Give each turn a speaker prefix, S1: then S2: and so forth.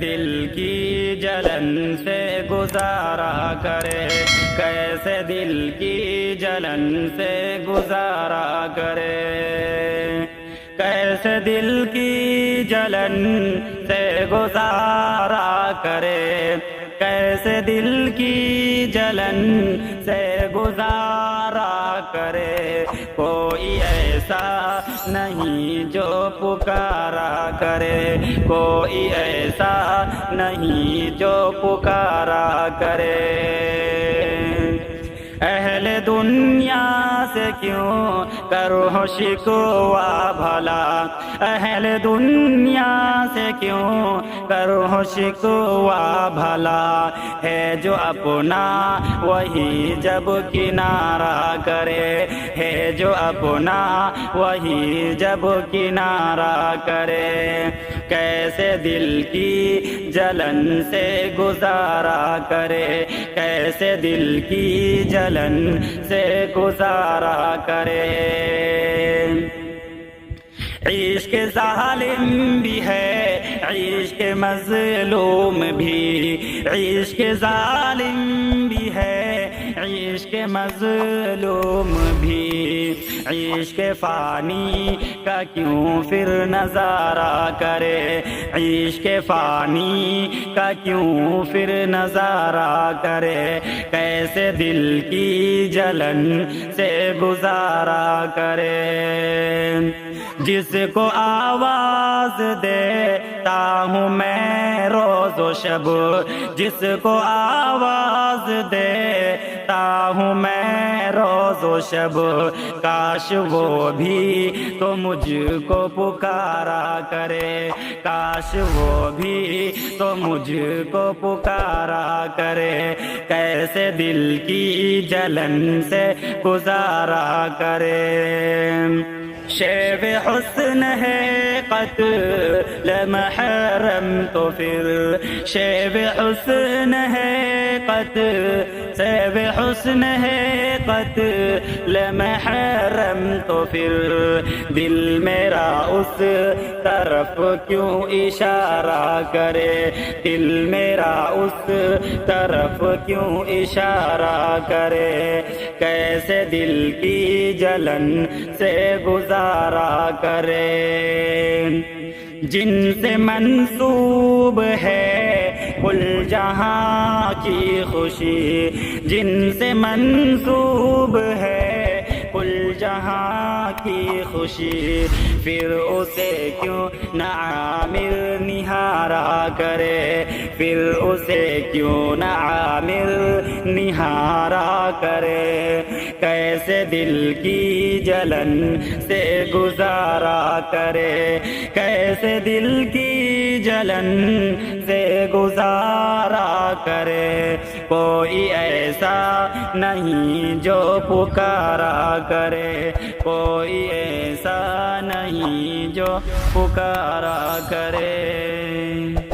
S1: دل کی جلن سے گزارا کرے، کیسے دل کی جلن سے گزارا کرے، کیسے دل کی جلن سے گزارا کرے، کیسے دل کی جلن سے گزارا کرے، کوئی ایسا نہیں جو پکارا کرے، کوئی ایسا نہیں جو پکارا کرے۔ اہل دنیا سے کیوں کرو شکوہ بھلا، اہل دنیا سے کیوں کرو شکوہ بھلا، ہے جو اپنا وہی جب کنارہ کرے، ہے جو اپنا وہی جب کنارہ کرے، کیسے دل کی جلن سے گزارا کرے، کیسے دل کی جلن سے گزارا کرے۔ عشق ظالم بھی ہے، عشق مظلوم بھی، عشق ظالم بھی ہے، عشق مظلوم بھی، عشق فانی کا کیوں پھر نظارہ کرے، عشق فانی کا کیوں پھر نظارہ کرے، کیسے دل کی جلن سے گزارا کرے۔ جس کو آواز دیتا ہوں میں روز و شب، جس کو آواز دیتا ہوں میں روز و شب، کاش وہ بھی تو مجھ کو پکارا کرے، کاش وہ بھی تو مجھ کو پکارا کرے، کیسے دل کی جلن سے گزارا کرے۔ شیب حسن ہے قتل محرم تو پھر، شیب حسن ہے قتل، شیب حسن ہے قتل محرم تو پھر، دل میرا اس طرف کیوں اشارہ کرے، دل میرا اس طرف کیوں اشارہ کرے، کیسے دل کی جلن سے گزارا کرے۔ جن سے منسوب ہے کل جہاں کی خوشی، جن سے منسوب ہے کل جہاں کی خوشی، پھر اسے کیوں نہ عامر نہارا کرے، پھر اسے کیوں نہ عامر نہارا کرے، کیسے دل کی جلن سے گزارا کرے، کیسے دل کی جلن سے گزارا کرے، کوئی ایسا نہیں جو پکارا کرے، کوئی ایسا نہیں جو پکارا کرے۔